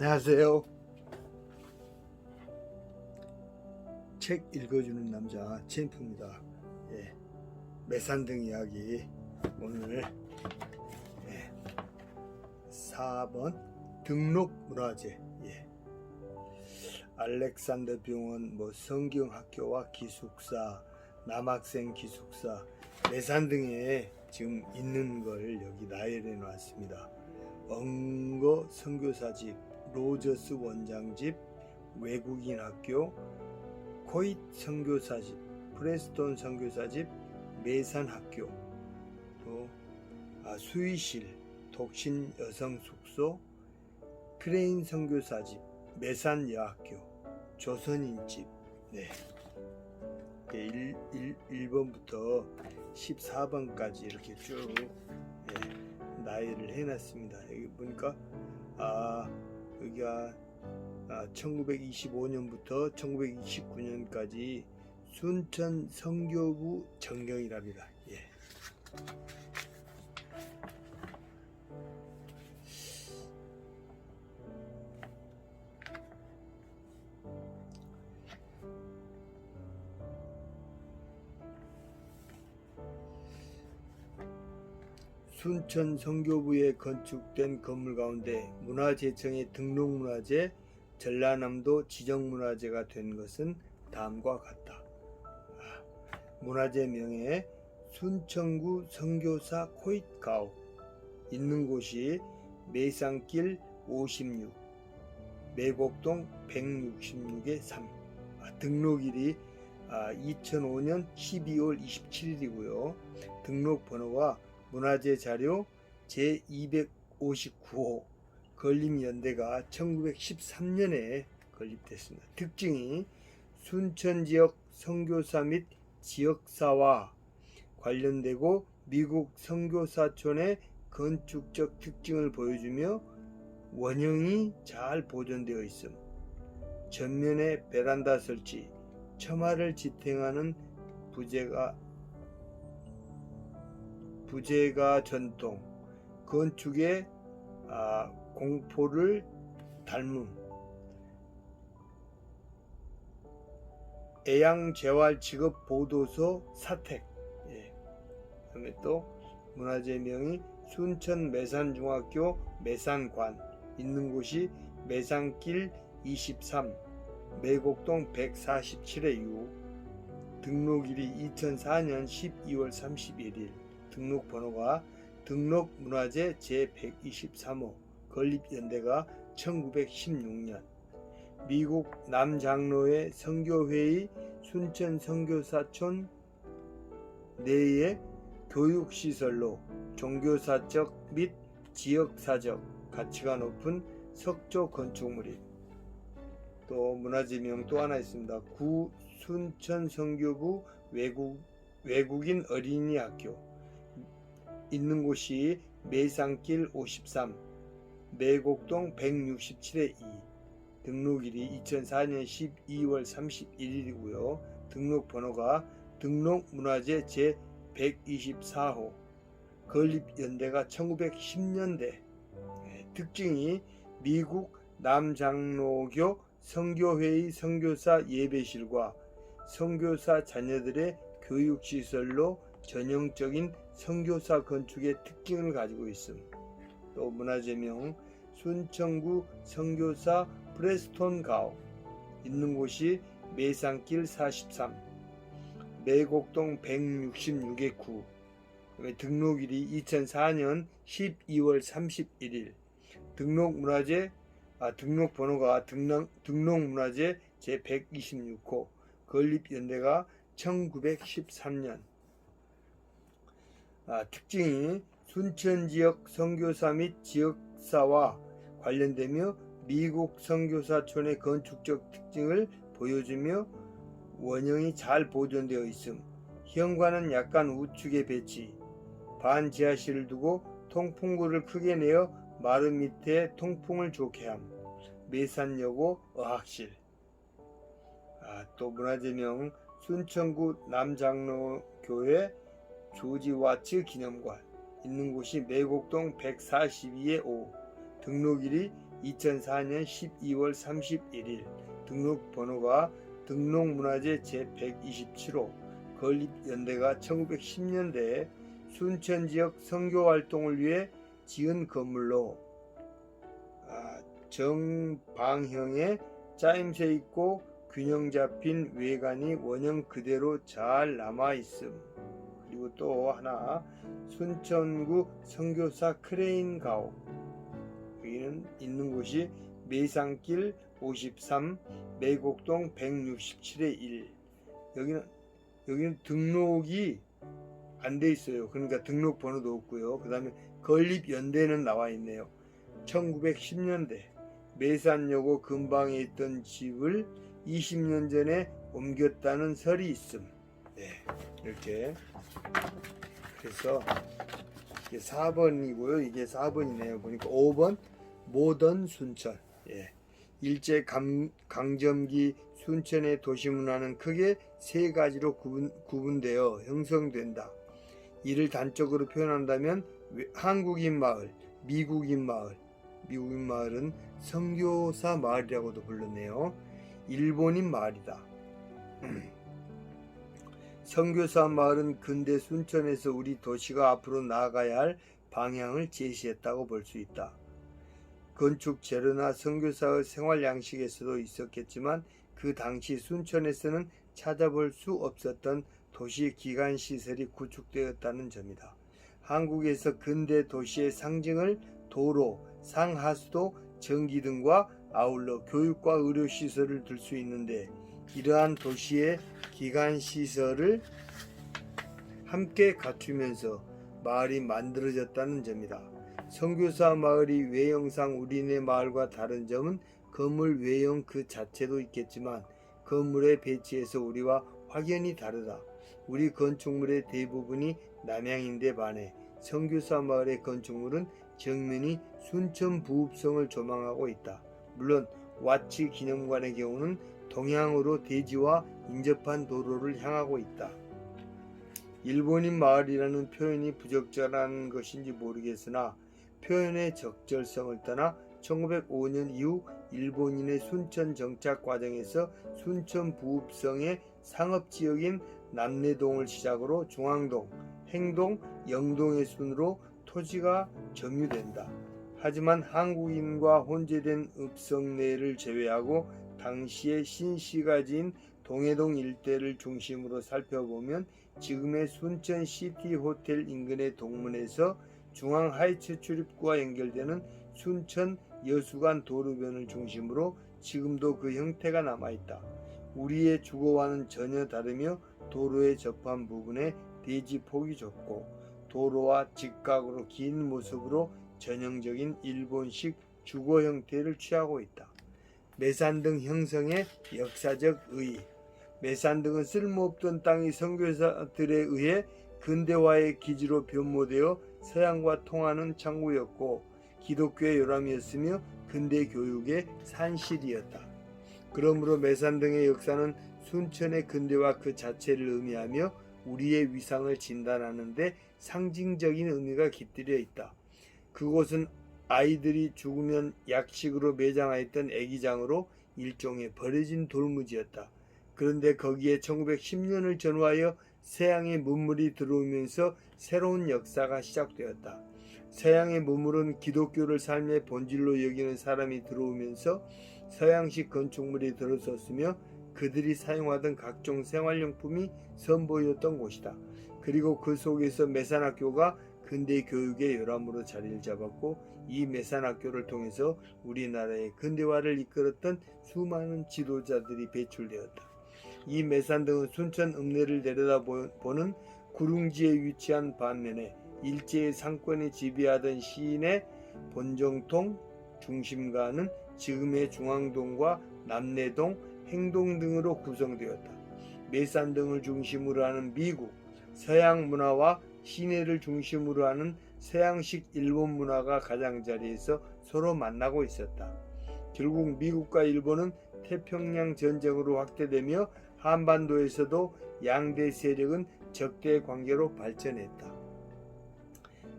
안녕하세요. 책 읽어주는 남자 챔프입니다. 매산등 이야기 오늘 4번 등록문화재. 알렉산더 병원 성경학교와 기숙사, 남학생 기숙사, 매산등에 지금 있는 걸 여기 나열해 놨습니다. 엉거 선교사집, 로저스 원장집, 외국인 학교, 코잇 선교사집, 프레스톤 선교사집, 매산 학교, 또 수의실, 독신 여성 숙소, 크레인 선교사집, 매산 여학교, 조선인집. 1번부터 14번까지 이렇게 쭉 나열을 해놨습니다. 여기 보니까 여기가 1925년부터 1929년까지 순천 선교부 전경이랍니다. 순천 선교부에 건축된 건물 가운데 문화재청의 등록문화재, 전라남도 지정문화재가 된 것은 다음과 같다. 문화재명에 순천구 선교사 코잇가오, 있는 곳이 매산길 56, 매곡동 166의 3. 등록일이 2005년 12월 27일이고요. 등록번호가 문화재 자료 제259호, 건립연대가 1913년에 건립됐습니다. 특징이 순천지역 선교사 및 지역사와 관련되고 미국 선교사촌의 건축적 특징을 보여주며 원형이 잘 보존되어 있음. 전면에 베란다 설치, 처마를 지탱하는 부재가 전통, 건축의 공포를 닮음, 애양재활 직업 보도서 사택. 그다음에 또 문화재명이 순천 매산중학교 매산관, 있는 곳이 매산길 23, 매곡동 147의 6. 등록일이 2004년 12월 31일. 등록번호가 등록문화재 제123호, 건립연대가 1916년. 미국 남장로의 선교회의 순천 선교사촌 내의 교육시설로 종교사적 및 지역사적 가치가 높은 석조 건축물이. 또 문화재명 또 하나 있습니다. 구 순천 선교부 외국인 어린이학교, 있는 곳이 매산길 53, 매곡동 167의 2. 등록일이 2004년 12월 31일이고요. 등록번호가 등록문화재 제124호, 건립연대가 1910년대. 특징이 미국 남장로교 선교회의 선교사 예배실과 선교사 자녀들의 교육시설로 전형적인 선교사 건축의 특징을 가지고 있음. 또 문화재명 순천구 선교사 프레스톤 가오, 있는 곳이 매산길 43, 매곡동 166의 9. 등록일이 2004년 12월 31일. 등록번호가 등록문화재 제126호, 건립연대가 1913년. 특징이 순천지역 선교사 및 지역사와 관련되며 미국 선교사촌의 건축적 특징을 보여주며 원형이 잘 보존되어 있음. 현관은 약간 우측에 배치, 반지하실을 두고 통풍구를 크게 내어 마루 밑에 통풍을 좋게 함. 매산여고 어학실. 또 문화재명 순천구 남장로교회 조지 와츠 기념관, 있는 곳이 매곡동 142의 5. 등록일이 2004년 12월 31일, 등록번호가 등록문화재 제127호, 건립연대가 1910년대 순천지역 선교활동을 위해 지은 건물로 정방형의 짜임새 있고 균형 잡힌 외관이 원형 그대로 잘 남아있음. 그리고 또 하나, 순천구 선교사 크레인 가옥. 여기는 있는 곳이 매산길 53, 매곡동 167의 1. 여기는 등록이 안 돼 있어요. 그러니까 등록번호도 없고요. 그 다음에 건립연대는 나와 있네요. 1910년대 매산여고 근방에 있던 집을 20년 전에 옮겼다는 설이 있음. 네, 이렇게. 그래서 이게 4번이고요. 이게 4번이네요. 보니까 5번 모던 순천. 예. 일제 강점기 순천의 도시문화는 크게 세 가지로 구분되어 형성된다. 이를 단적으로 표현한다면 한국인 마을, 미국인 마을, 미국인 마을은 선교사 마을이라고도 불렀네요. 일본인 마을이다. 선교사 마을은 근대 순천에서 우리 도시가 앞으로 나아가야 할 방향을 제시했다고 볼 수 있다. 건축 재료나 선교사의 생활 양식에서도 있었겠지만 그 당시 순천에서는 찾아볼 수 없었던 도시 기관 시설이 구축되었다는 점이다. 한국에서 근대 도시의 상징을 도로, 상하수도, 전기 등과 아울러 교육과 의료 시설을 들 수 있는데 이러한 도시의 기관 시설을 함께 갖추면서 마을이 만들어졌다는 점이다. 선교사 마을이 외형상 우리네 마을과 다른 점은 건물 외형 그 자체도 있겠지만 건물의 배치에서 우리와 확연히 다르다. 우리 건축물의 대부분이 남향인데 반해 선교사 마을의 건축물은 정면이 순천 부읍성을 조망하고 있다. 물론 와치 기념관의 경우는 동향으로 대지와 인접한 도로를 향하고 있다. 일본인 마을이라는 표현이 부적절한 것인지 모르겠으나 표현의 적절성을 떠나 1905년 이후 일본인의 순천 정착 과정에서 순천 부읍성의 상업지역인 남내동을 시작으로 중앙동, 행동, 영동의 순으로 토지가 점유된다. 하지만 한국인과 혼재된 읍성내를 제외하고 당시의 신시가지인 동해동 일대를 중심으로 살펴보면 지금의 순천 시티 호텔 인근의 동문에서 중앙 하이츠 출입구와 연결되는 순천 여수간 도로변을 중심으로 지금도 그 형태가 남아있다. 우리의 주거와는 전혀 다르며 도로에 접한 부분에 대지 폭이 좁고 도로와 직각으로 긴 모습으로 전형적인 일본식 주거 형태를 취하고 있다. 매산등 형성의 역사적 의의. 매산등은 쓸모없던 땅이 선교사들에 의해 근대화의 기지로 변모되어 서양과 통하는 창구였고 기독교의 요람이었으며 근대 교육의 산실이었다. 그러므로 매산등의 역사는 순천의 근대화 그 자체를 의미하며 우리의 위상을 진단하는 데 상징적인 의미가 깃들여 있다. 그곳은 아이들이 죽으면 약식으로 매장하였던 애기장으로 일종의 버려진 돌무지였다. 그런데 거기에 1910년을 전후하여 서양의 문물이 들어오면서 새로운 역사가 시작되었다. 서양의 문물은 기독교를 삶의 본질로 여기는 사람이 들어오면서 서양식 건축물이 들어섰으며 그들이 사용하던 각종 생활용품이 선보였던 곳이다. 그리고 그 속에서 매산학교가 근대 교육의 요람으로 자리를 잡았고 이 매산학교를 통해서 우리나라의 근대화를 이끌었던 수많은 지도자들이 배출되었다. 이 매산등은 순천 읍내를 내려다보는 구릉지에 위치한 반면에 일제의 상권이 지배하던 시인의 본정통 중심가는 지금의 중앙동과 남내동, 행동 등으로 구성되었다. 매산등을 중심으로 하는 미국, 서양 문화와 시내를 중심으로 하는 서양식 일본 문화가 가장자리에서 서로 만나고 있었다. 결국 미국과 일본은 태평양 전쟁으로 확대되며 한반도에서도 양대 세력은 적대 관계로 발전했다.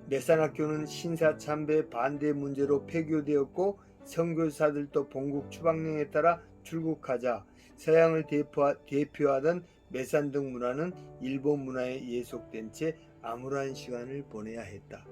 매산학교는 신사참배 반대 문제로 폐교되었고 선교사들도 본국 추방령에 따라 출국하자 서양을 대표하던 메산등 문화는 일본 문화에 예속된 채 암울한 시간을 보내야 했다.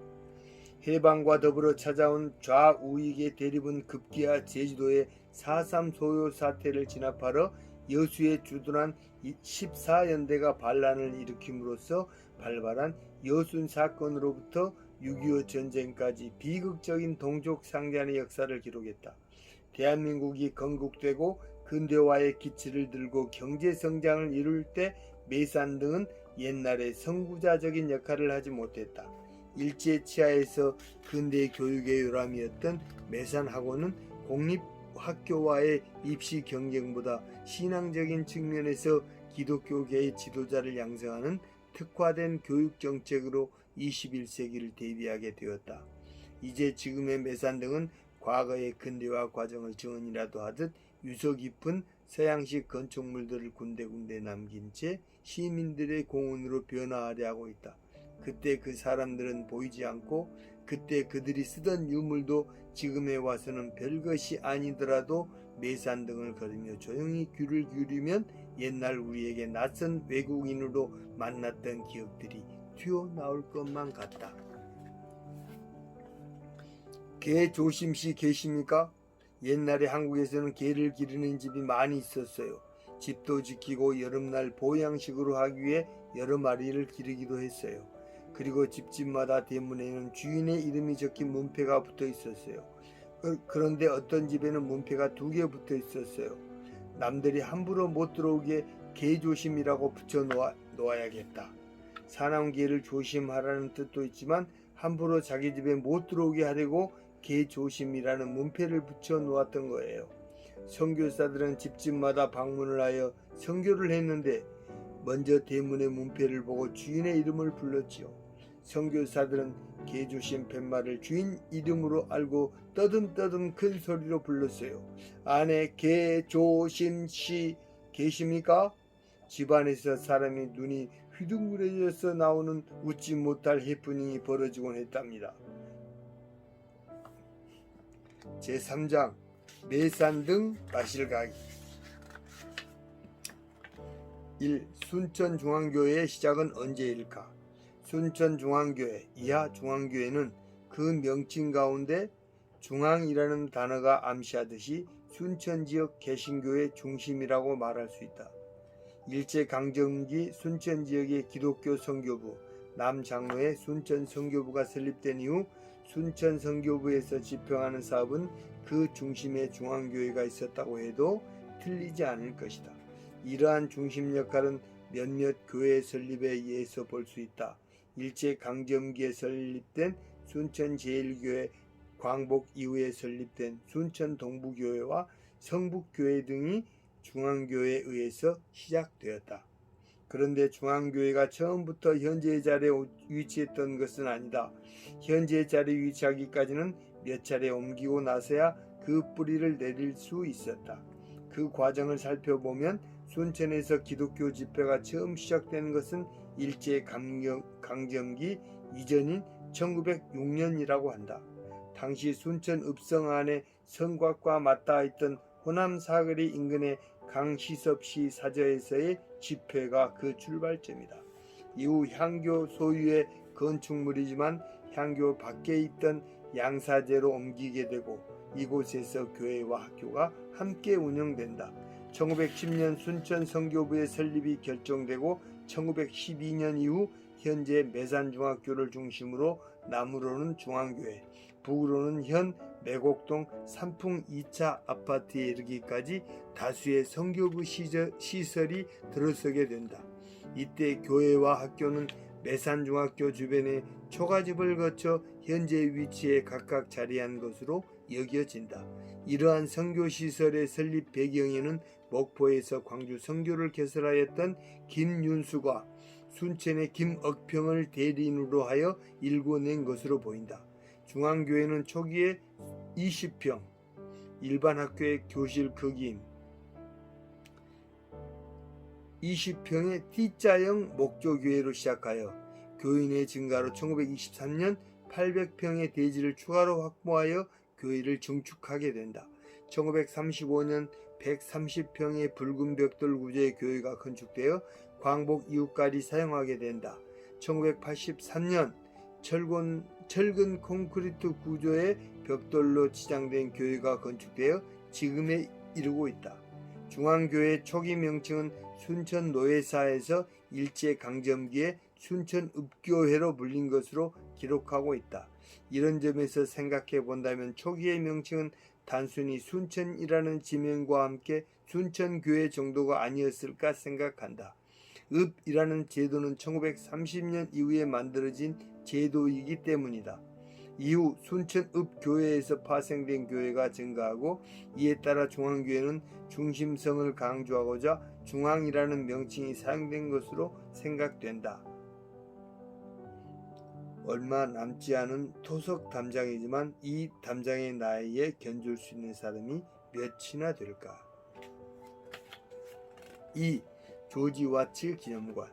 해방과 더불어 찾아온 좌우익의 대립은 급기야 제주도의 4.3 소요 사태를 진압하러 여수에 주둔한 14연대가 반란을 일으킴으로써 발발한 여순 사건으로부터 6.25 전쟁까지 비극적인 동족 상잔의 역사를 기록했다. 대한민국이 건국되고 근대화의 기치를 들고 경제 성장을 이룰 때 매산 등은 옛날에 선구자적인 역할을 하지 못했다. 일제 치하에서 근대 교육의 요람이었던 매산학원은 공립학교와의 입시 경쟁보다 신앙적인 측면에서 기독교계의 지도자를 양성하는 특화된 교육 정책으로 21세기를 대비하게 되었다. 이제 지금의 매산 등은 과거의 근대화 과정을 증언이라도 하듯 유서 깊은 서양식 건축물들을 군데군데 남긴 채 시민들의 공원으로 변화하려 하고 있다. 그때 그 사람들은 보이지 않고 그때 그들이 쓰던 유물도 지금에 와서는 별것이 아니더라도 매산 등을 걸으며 조용히 귀를 기울이면 옛날 우리에게 낯선 외국인으로 만났던 기억들이 튀어나올 것만 같다. 개 조심씨 계십니까? 옛날에 한국에서는 개를 기르는 집이 많이 있었어요. 집도 지키고 여름날 보양식으로 하기 위해 여러 마리를 기르기도 했어요. 그리고 집집마다 대문에는 주인의 이름이 적힌 문패가 붙어 있었어요. 그런데 어떤 집에는 문패가 2개 붙어 있었어요. 남들이 함부로 못 들어오게 개조심이라고 붙여 놓아야겠다. 사나운 개를 조심하라는 뜻도 있지만 함부로 자기 집에 못 들어오게 하려고 개조심이라는 문패를 붙여 놓았던 거예요. 선교사들은 집집마다 방문을 하여 선교를 했는데 먼저 대문의 문패를 보고 주인의 이름을 불렀지요. 선교사들은 개조심 팻말을 주인 이름으로 알고 떠듬떠듬 큰 소리로 불렀어요. 안에 개조심씨 계십니까? 집안에서 사람이 눈이 휘둥그레져서 나오는 웃지 못할 해프닝이 벌어지곤 했답니다. 제3장 매산 등 마실가기 1. 순천중앙교회의 시작은 언제일까? 순천중앙교회, 이하중앙교회는 그 명칭 가운데 중앙이라는 단어가 암시하듯이 순천지역 개신교의 중심이라고 말할 수 있다. 일제강점기 순천지역의 기독교 선교부, 남장로의 순천선교부가 설립된 이후 순천선교부에서 집행하는 사업은 그 중심에 중앙교회가 있었다고 해도 틀리지 않을 것이다. 이러한 중심 역할은 몇몇 교회 설립에 의해서 볼 수 있다. 일제강점기에 설립된 순천제일교회, 광복 이후에 설립된 순천동부교회와 성북교회 등이 중앙교회에 의해서 시작되었다. 그런데 중앙교회가 처음부터 현재의 자리에 위치했던 것은 아니다. 현재의 자리에 위치하기까지는 몇 차례 옮기고 나서야 그 뿌리를 내릴 수 있었다. 그 과정을 살펴보면 순천에서 기독교 집회가 처음 시작된 것은 일제강점기 이전인 1906년이라고 한다. 당시 순천 읍성 안에 성곽과 맞닿아 있던 호남사거리 인근의 강시섭시 사저에서의 집회가 그 출발점이다. 이후 향교 소유의 건축물이지만 향교 밖에 있던 양사제로 옮기게 되고 이곳에서 교회와 학교가 함께 운영된다. 1910년 순천 선교부의 설립이 결정되고 1912년 이후 현재 매산중학교를 중심으로 남으로는 중앙교회, 북으로는 현 매곡동 삼풍 2차 아파트에 이르기까지 다수의 선교부 시설이 들어서게 된다. 이때 교회와 학교는 매산중학교 주변의 초가집을 거쳐 현재 위치에 각각 자리한 것으로 여겨진다. 이러한 선교시설의 설립 배경에는 목포에서 광주 선교를 개설하였던 김윤수가 순천의 김억평을 대리인으로 하여 일궈낸 것으로 보인다. 중앙교회는 초기에 20평, 일반 학교의 교실 크기 20평의 T자형 목조교회로 시작하여 교인의 증가로 1923년 800평의 대지를 추가로 확보하여 교회를 증축하게 된다. 1935년 130평의 붉은 벽돌 구조의 교회가 건축되어 광복 이후까지 사용하게 된다. 1983년 철근 콘크리트 구조의 벽돌로 치장된 교회가 건축되어 지금에 이르고 있다. 중앙교회 초기 명칭은 순천노회사에서 일제강점기에 순천읍교회로 불린 것으로 기록하고 있다. 이런 점에서 생각해 본다면 초기의 명칭은 단순히 순천이라는 지명과 함께 순천교회 정도가 아니었을까 생각한다. 읍이라는 제도는 1930년 이후에 만들어진 제도이기 때문이다. 이후 순천읍교회에서 파생된 교회가 증가하고 이에 따라 중앙교회는 중심성을 강조하고자 중앙이라는 명칭이 사용된 것으로 생각된다. 얼마 남지 않은 토속 담장이지만 이 담장의 나이에 견줄 수 있는 사람이 몇이나 될까? 2. 조지 와츠 기념관.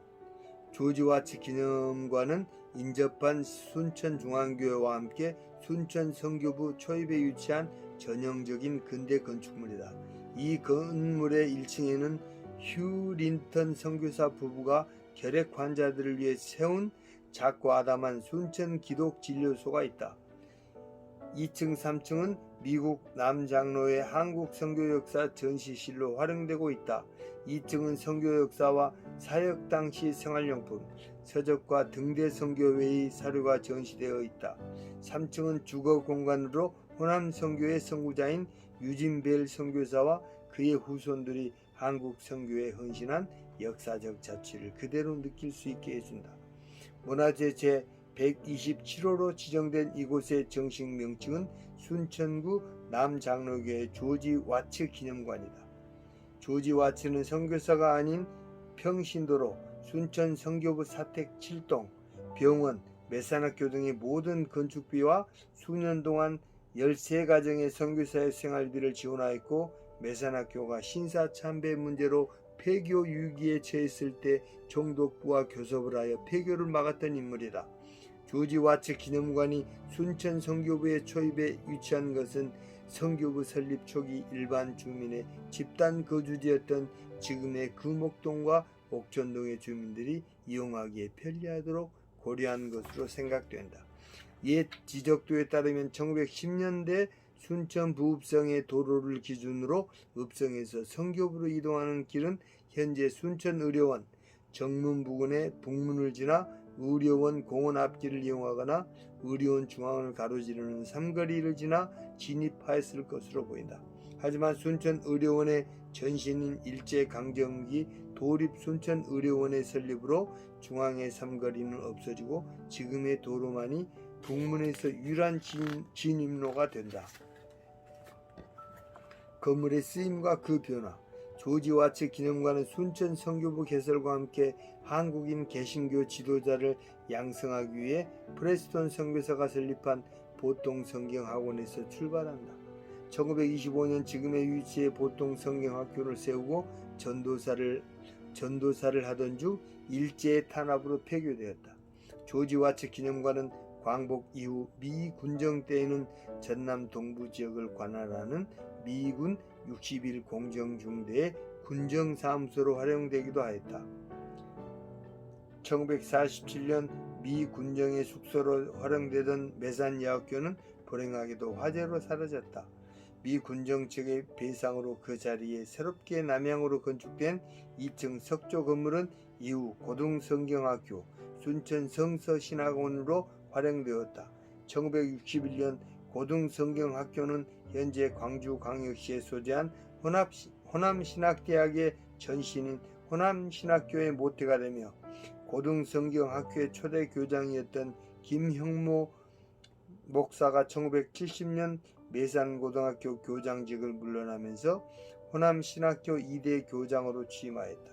조지 와츠 기념관은 인접한 순천중앙교회와 함께 순천 성교부 초입에 위치한 전형적인 근대 건축물이다. 이 건물의 1층에는 휴 린턴 선교사 부부가 결핵 환자들을 위해 세운 작고 아담한 순천 기독 진료소가 있다. 2층, 3층은 미국 남장로의 한국 선교 역사 전시실로 활용되고 있다. 2층은 선교 역사와 사역 당시 생활용품, 서적과 등대 선교회의 사료가 전시되어 있다. 3층은 주거 공간으로 호남 선교의 선구자인 유진벨 선교사와 그의 후손들이 한국 선교에 헌신한 역사적 자취를 그대로 느낄 수 있게 해준다. 문화재 제 127호로 지정된 이곳의 정식 명칭은 순천구 남장로교회 조지 와츠 기념관이다. 조지 와츠는 선교사가 아닌 평신도로 순천 선교부 사택 7동, 병원, 메산학교 등의 모든 건축비와 수년 동안 13가정의 선교사의 생활비를 지원하였고, 메산학교가 신사참배 문제로 폐교 위기에 처했을 때 총독부와 교섭을 하여 폐교를 막았던 인물이다. 조지 와츠 기념관이 순천 선교부의 초입에 위치한 것은 선교부 설립 초기 일반 주민의 집단 거주지였던 지금의 금옥동과 옥천동의 주민들이 이용하기에 편리하도록 고려한 것으로 생각된다. 옛 지적도에 따르면 1910년대 순천 부읍성의 도로를 기준으로 읍성에서 선교부로 이동하는 길은 현재 순천의료원 정문 부근의 북문을 지나 의료원 공원 앞길을 이용하거나 의료원 중앙을 가로지르는 삼거리를 지나 진입하였을 것으로 보인다. 하지만 순천의료원의 전신인 일제강점기 도립 순천의료원의 설립으로 중앙의 삼거리는 없어지고 지금의 도로만이 북문에서 유일한 진입로가 된다. 건물의 쓰임과 그 변화. 조지 와츠 기념관은 순천 선교부 개설과 함께 한국인 개신교 지도자를 양성하기 위해 프레스톤 선교사가 설립한 보통성경학원에서 출발한다. 1925년 지금의 위치에 보통성경학교를 세우고 전도사를 하던 중 일제의 탄압으로 폐교되었다. 조지 와츠 기념관은 광복 이후 미 군정 때에는 전남 동부 지역을 관할하는 미군 60일 공정중대의 군정사무소로 활용되기도 하였다. 1947년 미 군정의 숙소로 활용되던 매산여학교는 불행하게도 화재로 사라졌다. 미 군정 측의 배상으로 그 자리에 새롭게 남향으로 건축된 2층 석조 건물은 이후 고등성경학교, 순천성서신학원으로 활용되었다. 1961년 고등성경학교는 현재 광주광역시에 소재한 호남신학대학의 전신인 호남신학교의 모태가 되며 고등성경학교의 초대 교장이었던 김형모 목사가 1970년 매산고등학교 교장직을 물러나면서 호남신학교 2대 교장으로 취임하였다.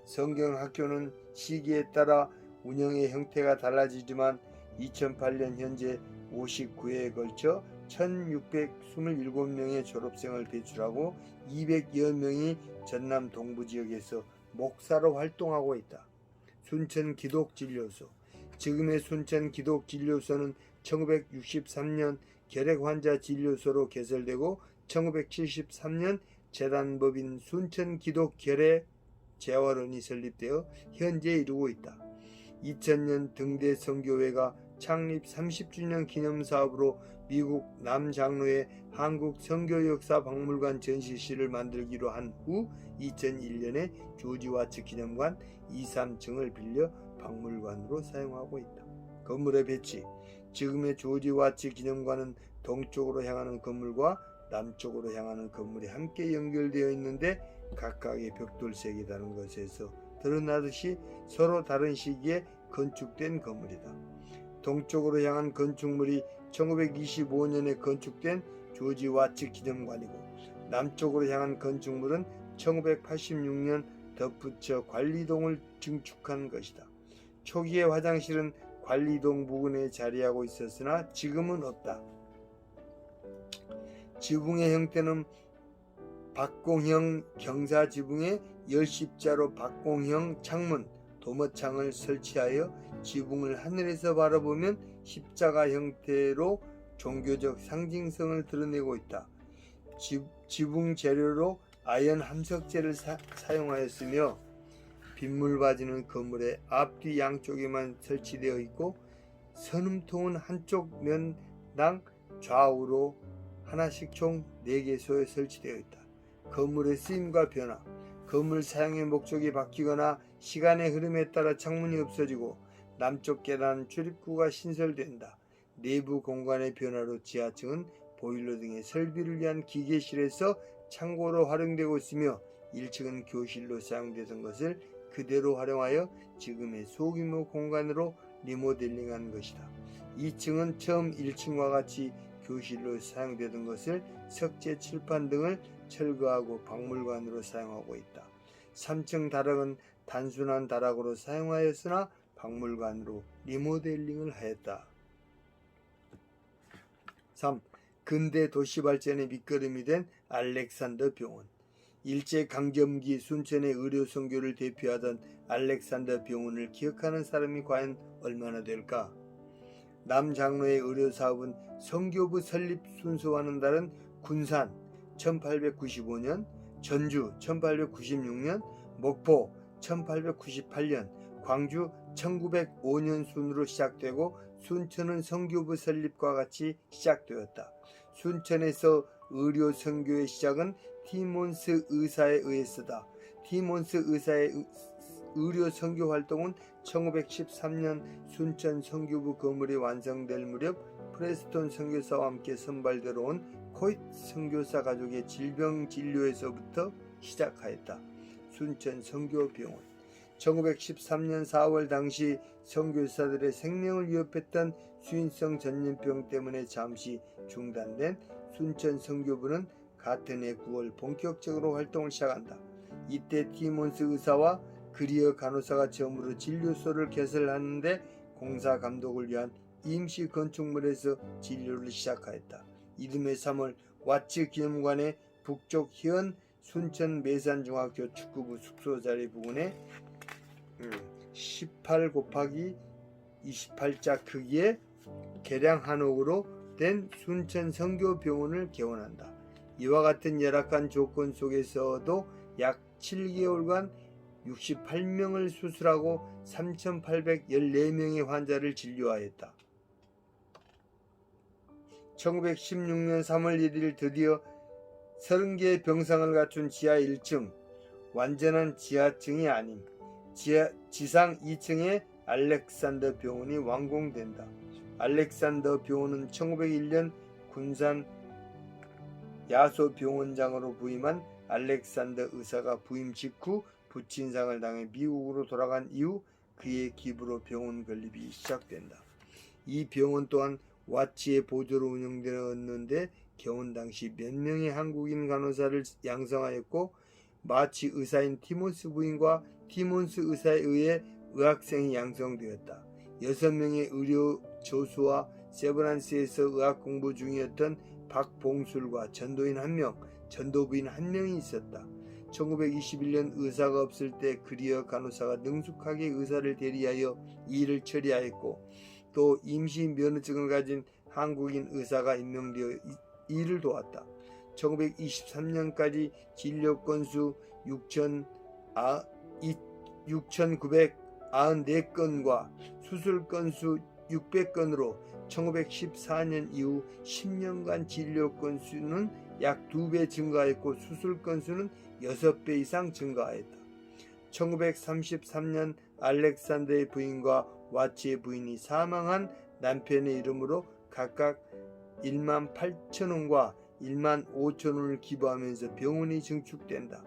성경학교는 시기에 따라 운영의 형태가 달라지지만 2008년 현재 59회에 걸쳐 1627명의 졸업생을 배출하고 200여 명이 전남 동부지역에서 목사로 활동하고 있다. 순천기독진료소. 지금의 순천기독진료소는 1963년 결핵 환자 진료소로 개설되고 1973년 재단법인 순천기독결핵 재활원이 설립되어 현재 이루고 있다. 2000년 등대선교회가 창립 30주년 기념사업으로 미국 남장로의 한국선교역사박물관 전시실을 만들기로 한 후 2001년에 조지 와츠 기념관 2, 3층을 빌려 박물관으로 사용하고 있다. 건물의 배치. 지금의 조지 와츠 기념관은 동쪽으로 향하는 건물과 남쪽으로 향하는 건물이 함께 연결되어 있는데 각각의 벽돌색이라는 것에서 드러나듯이 서로 다른 시기에 건축된 건물이다. 동쪽으로 향한 건축물이 1925년에 건축된 조지 와츠 기념관이고 남쪽으로 향한 건축물은 1986년 덧붙여 관리동을 증축한 것이다. 초기의 화장실은 관리동 부근에 자리하고 있었으나 지금은 없다. 지붕의 형태는 박공형 경사지붕에 열십자로 박공형 창문, 도마창을 설치하여 지붕을 하늘에서 바라보면 십자가 형태로 종교적 상징성을 드러내고 있다. 지붕 재료로 아연 함석재를 사용하였으며 빗물바지는 건물의 앞뒤 양쪽에만 설치되어 있고 선음통은 한쪽 면당 좌우로 하나씩 총 4개소에 설치되어 있다. 건물의 쓰임과 변화. 건물 사용의 목적이 바뀌거나 시간의 흐름에 따라 창문이 없어지고 남쪽 계단 출입구가 신설된다. 내부 공간의 변화로 지하층은 보일러 등의 설비를 위한 기계실에서 창고로 활용되고 있으며 1층은 교실로 사용되던 것을 그대로 활용하여 지금의 소규모 공간으로 리모델링한 것이다. 2층은 처음 1층과 같이 교실로 사용되던 것을 석재, 칠판 등을 철거하고 박물관으로 사용하고 있다. 3층 다락은 단순한 다락으로 사용하였으나 박물관으로 리모델링을 하였다. 3. 근대 도시 발전의 밑거름이 된 알렉산더 병원. 일제강점기 순천의 의료 선교를 대표하던 알렉산더 병원을 기억하는 사람이 과연 얼마나 될까? 남장로의 의료사업은 선교부 설립 순서와는 다른 군산 1895년, 전주 1896년, 목포 1898년, 광주 1905년 순으로 시작되고 순천은 선교부 설립과 같이 시작되었다. 순천에서 의료 선교의 시작은 티몬스 의사에 의해서다. 티몬스 의사의 의료 선교 활동은 1913년 순천 선교부 건물이 완성될 무렵 프레스톤 선교사와 함께 선발되어 온 코이트 선교사 가족의 질병 진료에서부터 시작하였다. 순천 선교병원. 1913년 4월 당시 선교사들의 생명을 위협했던 수인성 전염병 때문에 잠시 중단된 순천 선교부는 같은 해 9월 본격적으로 활동을 시작한다. 이때 티몬스 의사와 그리어 간호사가 처음으로 진료소를 개설하는데 공사 감독을 위한 임시 건축물에서 진료를 시작하였다. 이듬해 3월 와츠 기념관의 북쪽 현 순천 매산중학교 축구부 숙소 자리 부근에 18 곱하기 28자 크기의 개량 한옥으로 된 순천 선교병원을 개원한다. 이와 같은 열악한 조건 속에서도 약 7개월간 68명을 수술하고 3,814명의 환자를 진료하였다. 1916년 3월 1일 드디어 30개의 병상을 갖춘 지하 1층, 완전한 지하층이 아닌 지상 2층의 알렉산더 병원이 완공된다. 알렉산더 병원은 1901년 군산 야소병원장으로 부임한 알렉산더 의사가 부임 직후 부친상을 당해 미국으로 돌아간 이후 그의 기부로 병원 건립이 시작된다. 이 병원 또한 와츠의 보조로 운영되었는데 개원 당시 몇 명의 한국인 간호사를 양성하였고 마치 의사인 티몬스 부인과 티몬스 의사에 의해 의학생이 양성되었다. 6명의 의료 교수와 세브란스에서 의학 공부 중이었던 박봉술과 전도인 1명, 전도부인 1명이 있었다. 1921년 의사가 없을 때 그리어 간호사가 능숙하게 의사를 대리하여 이 일을 처리하였고 또 임시 면허증을 가진 한국인 의사가 임명되어 이를 도왔다. 1923년까지 진료 건수 6,994건과 수술 건수 600건으로 1914년 이후 10년간 진료 건수는 약 2배 증가했고 수술 건수는 6배 이상 증가했다. 1933년 알렉산더의 부인과 와치의 부인이 사망한 남편의 이름으로 각각 18,000원과 15,000원을 기부하면서 병원이 증축된다.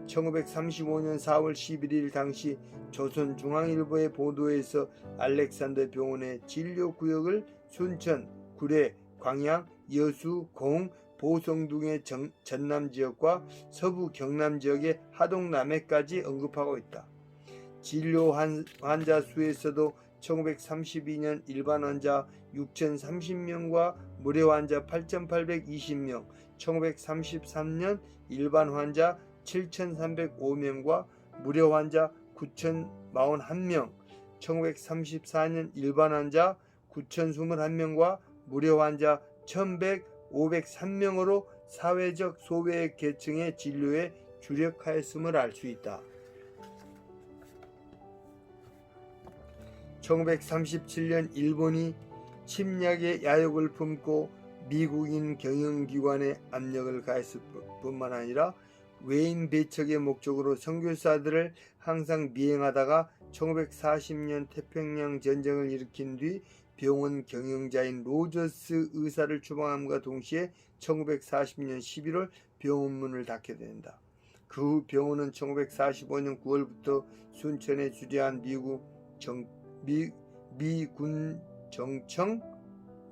1935년 4월 11일 당시 조선중앙일보의 보도에서 알렉산더 병원의 진료구역을 순천, 구례, 광양, 여수, 공, 보성 등의 전남지역과 서부 경남지역의 하동, 남해까지 언급하고 있다. 진료 환자 수에서도 1932년 일반 환자 6,030명과 무료 환자 8,820명, 1933년 일반 환자 7,305명과 무료 환자 9,041명, 1934년 일반 환자 9,021명과 무료 환자 1,503명으로 사회적 소외 계층의 진료에 주력하였음을 알 수 있다. 1937년 일본이 침략의 야욕을 품고 미국인 경영기관에 압력을 가했을 뿐만 아니라 외인 배척의 목적으로 선교사들을 항상 미행하다가 1940년 태평양 전쟁을 일으킨 뒤 병원 경영자인 로저스 의사를 추방함과 동시에 1940년 11월 병원 문을 닫게 된다. 그 후 병원은 1945년 9월부터 순천에 주재한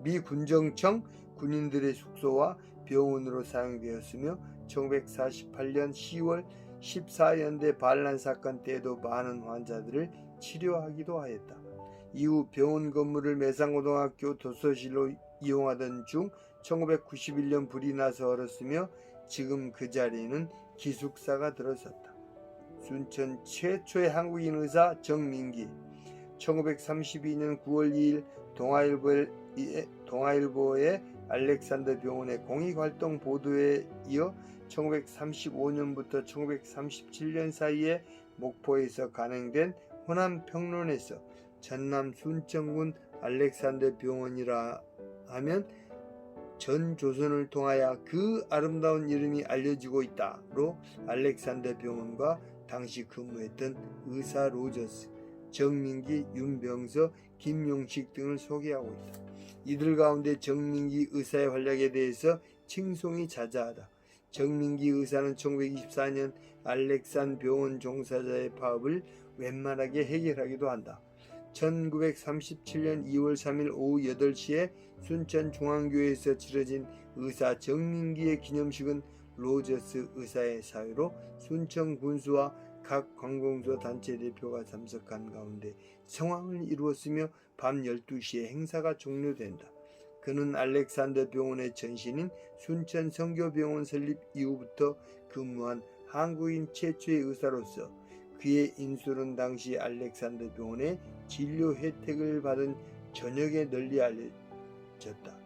미군정청 군인들의 숙소와 병원으로 사용되었으며 1948년 10월 14연대 반란 사건 때에도 많은 환자들을 치료하기도 하였다. 이후 병원 건물을 매산고등학교 도서실로 이용하던 중 1991년 불이 나서 얼었으며 지금 그 자리에는 기숙사가 들어섰다. 순천 최초의 한국인 의사 정민기. 1932년 9월 2일 동아일보의 알렉산더 병원의 공익활동 보도에 이어 1935년부터 1937년 사이에 목포에서 간행된 호남평론에서 전남 순천군 알렉산더 병원이라 하면 전 조선을 통하여 그 아름다운 이름이 알려지고 있다로 알렉산더 병원과 당시 근무했던 의사 로저스, 정민기, 윤병서, 김용식 등을 소개하고 있다. 이들 가운데 정민기 의사의 활약에 대해서 칭송이 자자하다. 정민기 의사는 1924년 알렉산 병원 종사자의 파업을 웬만하게 해결하기도 한다. 1937년 2월 3일 오후 8시에 순천중앙교회에서 치러진 의사 정민기의 기념식은 로저스 의사의 사유로 순천 군수와 각 관공서 단체 대표가 참석한 가운데 성황을 이루었으며 밤 12시에 행사가 종료된다. 그는 알렉산더 병원의 전신인 순천 성교병원 설립 이후부터 근무한 한국인 최초의 의사로서 그의 인술은 당시 알렉산더 병원의 진료 혜택을 받은 전역에 널리 알려졌다.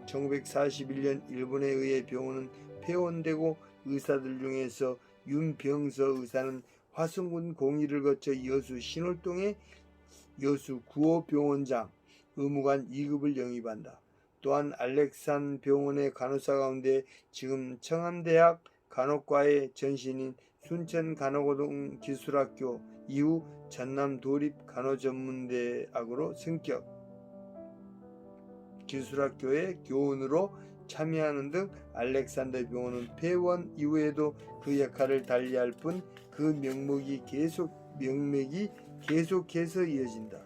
1941년 일본에 의해 병원은 폐원되고 의사들 중에서 윤병서 의사는 화성군 공의를 거쳐 여수 신월동의 여수 구호병원장 의무관 2급을 영입한다. 또한 알렉산 병원의 간호사 가운데 지금 청암대학 간호과의 전신인 순천간호고등 기술학교 이후 전남 도립간호전문대학으로 승격, 기술학교의 교원으로 참여하는 등 알렉산더 병원은 폐원 이후에도 그 역할을 달리할 뿐 그 명맥이 계속해서 이어진다.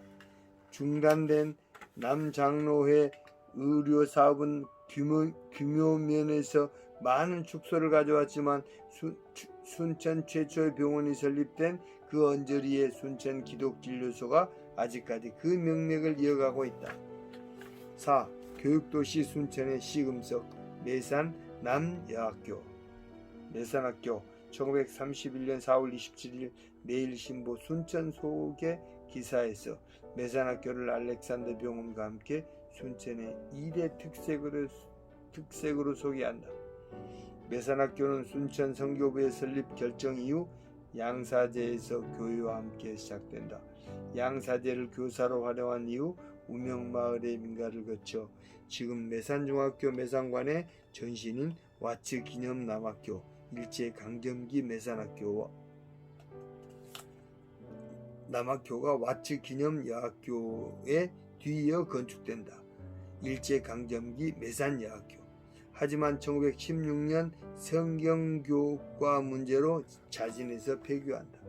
중단된 남장로회 의료사업은 규모 면에서 많은 축소를 가져왔지만 순천 최초의 병원이 설립된 그 언저리의 순천 기독진료소가 아직까지 그 명맥을 이어가고 있다. 4. 교육도시 순천의 시금석 매산 남여학교. 매산학교 1931년 4월 27일 매일신보 순천 소개 기사에서 매산학교를 알렉산더 병원과 함께 순천의 2대 특색으로 소개한다. 매산학교는 순천 선교부의 설립 결정 이후 양사제에서 교회와 함께 시작된다. 양사제를 교사로 활용한 이후 우명마을의 민가를 거쳐 지금 매산중학교 매산관의 전신인 와츠 기념 남학교, 일제 강점기 매산학교와 남학교가 와츠 기념 여학교에 뒤이어 건축된다. 일제 강점기 매산 여학교. 하지만 1916년 성경교과 문제로 자진해서 폐교한다.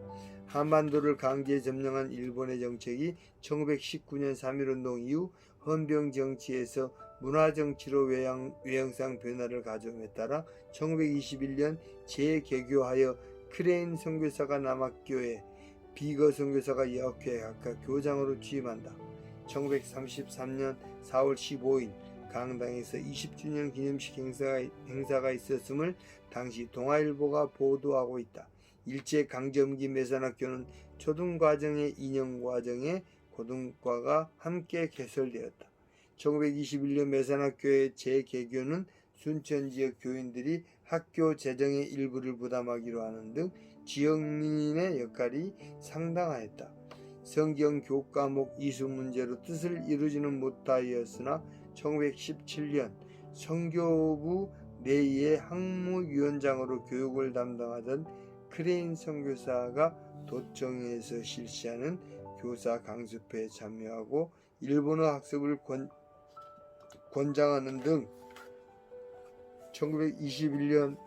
한반도를 강제 점령한 일본의 정책이 1919년 3.1운동 이후 헌병 정치에서 문화 정치로 외형상 변화를 가져옴에 따라 1921년 재개교하여 크레인 선교사가 남학교에, 비거 선교사가 여학교에 각각 교장으로 취임한다. 1933년 4월 15일 강당에서 20주년 기념식 행사가 있었음을 당시 동아일보가 보도하고 있다. 일제 강점기 매산학교는 초등과정의 2년과정의 고등과가 함께 개설되었다. 1921년 매산학교의 재개교는 순천지역 교인들이 학교 재정의 일부를 부담하기로 하는 등 지역민의 역할이 상당하였다. 성경 교과목 이수 문제로 뜻을 이루지는 못하였으나 1917년 선교부 내의 학무위원장으로 교육을 담당하던 크레인 선교사가 도청에서 실시하는 교사 강습회에 참여하고 일본어 학습을 권장하는 등 1921년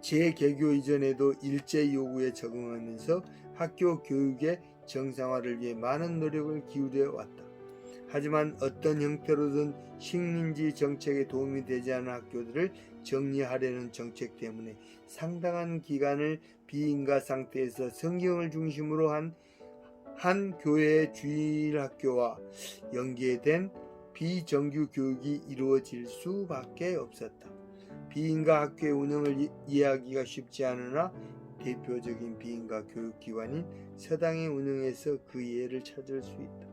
재개교 이전에도 일제 요구에 적응하면서 학교 교육의 정상화를 위해 많은 노력을 기울여 왔다. 하지만 어떤 형태로든 식민지 정책에 도움이 되지 않은 학교들을 정리하려는 정책 때문에 상당한 기간을 비인가 상태에서 성경을 중심으로 한 교회의 주일학교와 연계된 비정규 교육이 이루어질 수밖에 없었다. 비인가 학교의 운영을 이해하기가 쉽지 않으나 대표적인 비인가 교육기관인 서당의 운영에서 그 이해를 찾을 수 있다.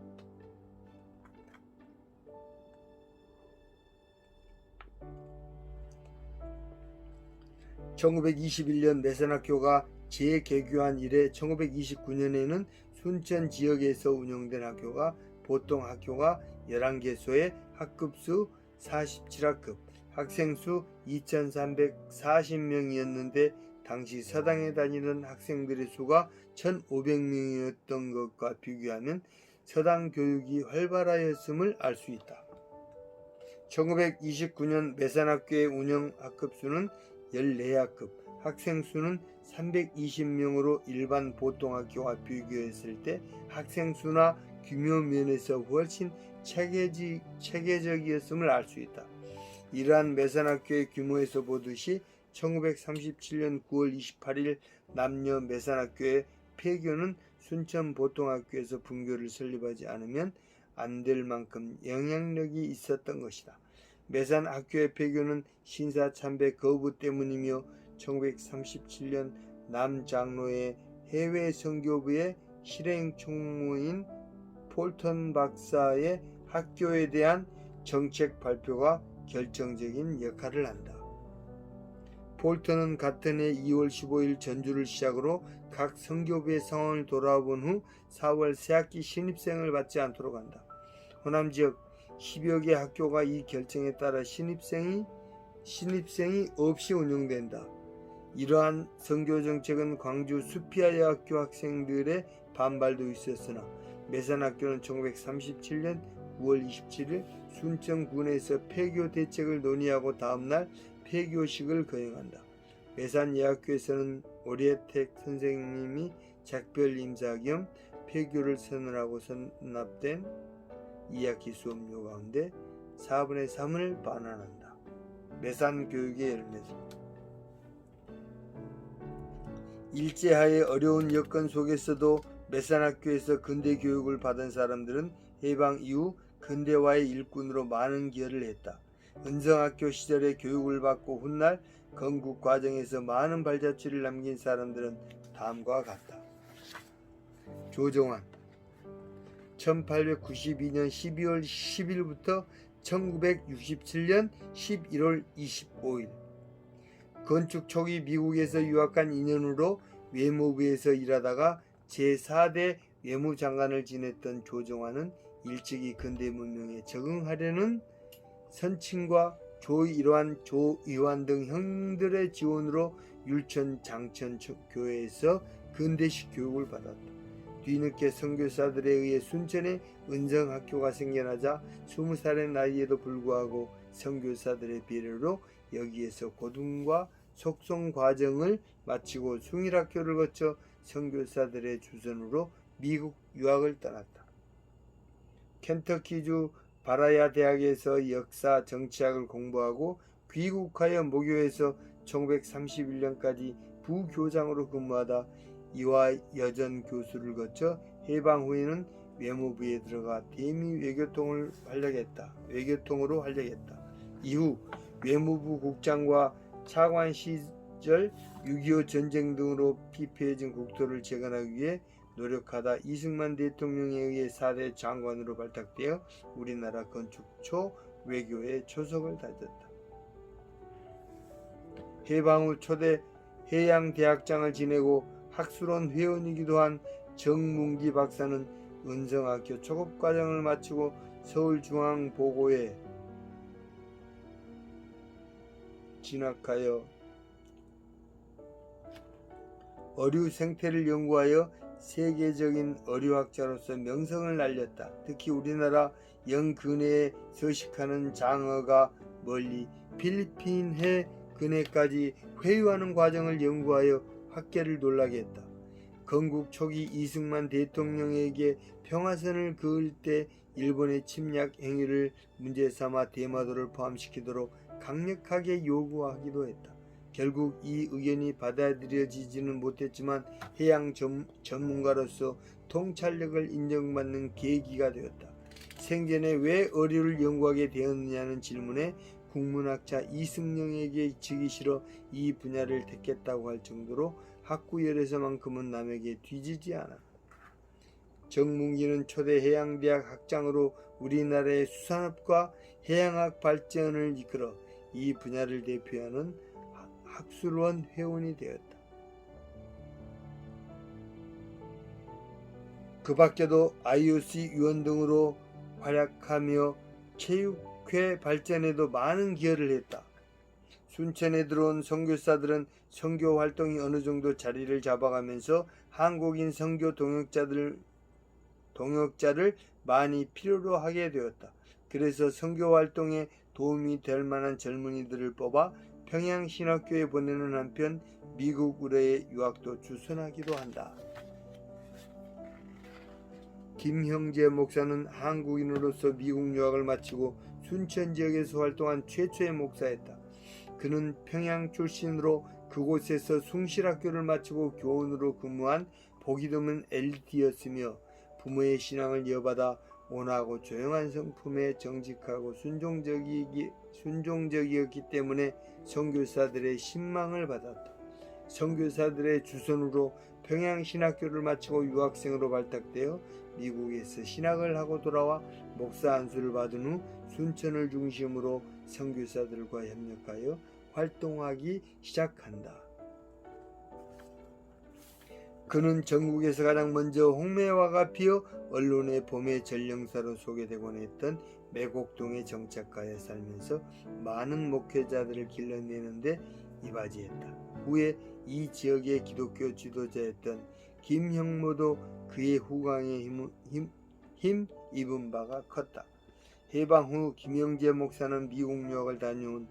(1921년) 매산학교가 재개교한 이래 1929년에는 순천 지역에서 운영된 학교가 보통 학교가 11개소에 학급수 47학급, 학생수 2,340명이었는데 당시 서당에 다니는 학생들의 수가 1,500명이었던 것과 비교하면 서당 교육이 활발하였음을 알 수 있다. 1929년 매산학교의 운영 학급수는 14학급, 학생수는 320명으로 일반 보통학교와 비교했을 때 학생수나 규모 면에서 훨씬 체계적이었음을 알 수 있다. 이러한 매산학교의 규모에서 보듯이 1937년 9월 28일 남녀 매산학교의 폐교는 순천 보통학교에서 분교를 설립하지 않으면 안 될 만큼 영향력이 있었던 것이다. 매산학교의 폐교는 신사참배 거부 때문이며 1937년 남장로의 해외 선교부의 실행총무인 폴턴 박사의 학교에 대한 정책 발표가 결정적인 역할을 한다. 폴턴은 같은 해 2월 15일 전주를 시작으로 각 선교부의 상황을 돌아본 후 4월 새학기 신입생을 받지 않도록 한다. 호남 지역 10여 개 학교가 이 결정에 따라 신입생이 없이 운영된다. 이러한 선교 정책은 광주 수피아 여학교 학생들의 반발도 있었으나 매산학교는 1937년 9월 27일 순천군에서 폐교 대책을 논의하고 다음날 폐교식을 거행한다. 매산 여학교에서는 오리에텍 선생님이 작별 인사 겸 폐교를 선언하고 선납된 2학기 수업료 가운데 4분의 3을 반환한다. 매산 교육의 열매들. 일제하에 어려운 여건 속에서도 매산학교에서 근대 교육을 받은 사람들은 해방 이후 근대화의 일꾼으로 많은 기여를 했다. 은성학교 시절에 교육을 받고 훗날 건국 과정에서 많은 발자취를 남긴 사람들은 다음과 같다. 조정환 1892년 12월 10일부터 1967년 11월 25일. 건축 초기 미국에서 유학한 인연으로 외무부에서 일하다가 제4대 외무장관을 지냈던 조정환은 일찍이 근대 문명에 적응하려는 선친과 조일환, 조의환 등 형들의 지원으로 율천 장천 교회에서 근대식 교육을 받았다. 뒤늦게 선교사들에 의해 순천에 은성학교가 생겨나자 20살의 나이에도 불구하고 선교사들의 배려로 여기에서 고등과 속성 과정을 마치고 숭일학교를 거쳐 선교사들의 주선으로 미국 유학을 떠났다. 켄터키주 바라야 대학에서 역사 정치학을 공부하고 귀국하여 모교에서 1931년까지 부교장으로 근무하다 이화 여전 교수를 거쳐 해방 후에는 외무부에 들어가 대미 외교통으로 활약했다. 이후 외무부 국장과 차관 시절 6.25 전쟁 등으로 피폐해진 국토를 재건하기 위해 노력하다 이승만 대통령에 의해 4대 장관으로 발탁되어 우리나라 건축 초 외교의 초석을 다졌다. 해방 후 초대 해양대학장을 지내고 학술원 회원이기도 한 정문기 박사는 은성학교 초급과정을 마치고 서울중앙보고에 진학하여 어류 생태를 연구하여 세계적인 어류학자로서 명성을 날렸다. 특히 우리나라 영근해에 서식하는 장어가 멀리 필리핀 해 근해까지 회유하는 과정을 연구하여 학계를 놀라게 했다. 건국 초기 이승만 대통령에게 평화선을 그을 때 일본의 침략 행위를 문제삼아 대마도를 포함시키도록 강력하게 요구하기도 했다. 결국 이 의견이 받아들여지지는 못했지만 해양 전문가로서 통찰력을 인정받는 계기가 되었다. 생전에 왜 어류를 연구하게 되었느냐는 질문에 국문학자 이승영에게 지기 싫어 이 분야를 택했다고 할 정도로 학구열에서만큼은 남에게 뒤지지 않았다. 정문기는 초대 해양대학 학장으로 우리나라의 수산업과 해양학 발전을 이끌어 이 분야를 대표하는 학술원 회원이 되었다. 그 밖에도 IOC 위원 등으로 활약하며 체육회 발전에도 많은 기여를 했다. 순천에 들어온 선교사들은 선교 활동이 어느 정도 자리를 잡아가면서 한국인 선교 동역자를 많이 필요로 하게 되었다. 그래서 선교 활동에 도움이 될 만한 젊은이들을 뽑아 평양신학교에 보내는 한편 미국 의뢰의 유학도 추천하기도 한다. 김형재 목사는 한국인으로서 미국 유학을 마치고 순천 지역에서 활동한 최초의 목사였다. 그는 평양 출신으로 그곳에서 숭실학교를 마치고 교원으로 근무한 보기 드문 엘리트였으며 부모의 신앙을 이어받아 온화하고 조용한 성품에 정직하고 순종적이었기 때문에 선교사들의 신망을 받았다. 선교사들의 주선으로 평양신학교를 마치고 유학생으로 발탁되어 미국에서 신학을 하고 돌아와 목사 안수를 받은 후 순천을 중심으로 선교사들과 협력하여 활동하기 시작한다. 그는 전국에서 가장 먼저 홍매화가 피어 언론의 봄의 전령사로 소개되곤 했던 매곡동에 정착하여 살면서 많은 목회자들을 길러내는데 이바지했다. 후에 이 지역의 기독교 지도자였던 김형모도 그의 후광에 힘입은 바가 컸다. 해방 후 김형재 목사는 미국 유학을 다녀온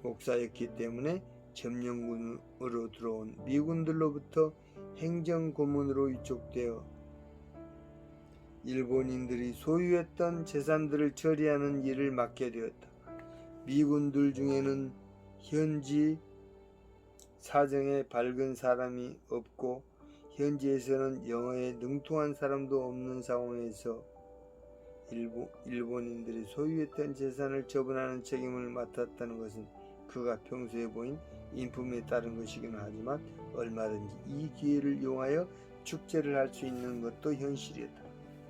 목사였기 때문에 점령군으로 들어온 미군들로부터 행정고문으로 위촉되어 일본인들이 소유했던 재산들을 처리하는 일을 맡게 되었다. 미군들 중에는 현지 사정에 밝은 사람이 없고 현지에서는 영어에 능통한 사람도 없는 상황에서 일본인들이 소유했던 재산을 처분하는 책임을 맡았다는 것은 그가 평소에 보인 인품에 따른 것이긴 하지만 얼마든지 이 기회를 이용하여 축제를 할 수 있는 것도 현실이었다.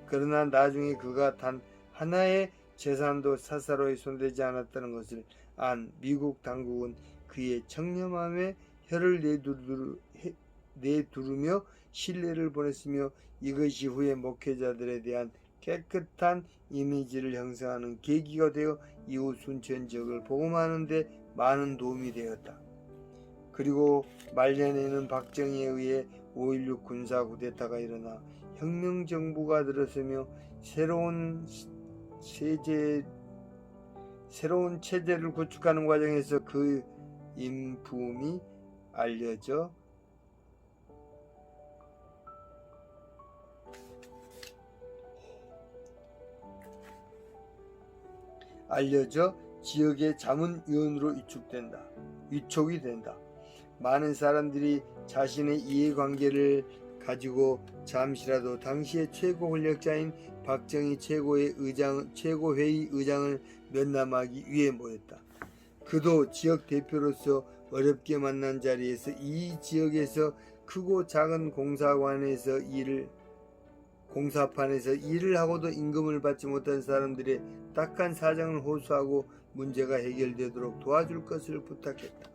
그러나 나중에 그가 단 하나의 재산도 사사로이 손대지 않았다는 것을 안 미국 당국은 그의 청렴함에 혀를 내두르며 신뢰를 보냈으며 이것이 후에 목회자들에 대한 깨끗한 이미지를 형성하는 계기가 되어 이후 순천 지역을 복음하는 데 많은 도움이 되었다. 그리고 말년에는 박정희에 의해 5.16 군사 쿠데타가 일어나 혁명정부가 들어서며 새로운 체제를 구축하는 과정에서 그 인품이 알려져 지역의 자문위원으로 위촉이 된다. 많은 사람들이 자신의 이해관계를 가지고 잠시라도 당시의 최고 권력자인 박정희 최고회의 의장을 면담하기 위해 모였다. 그도 지역 대표로서 어렵게 만난 자리에서 이 지역에서 크고 작은 공사판에서 일을 하고도 임금을 받지 못한 사람들의 딱한 사정을 호소하고 문제가 해결되도록 도와줄 것을 부탁했다.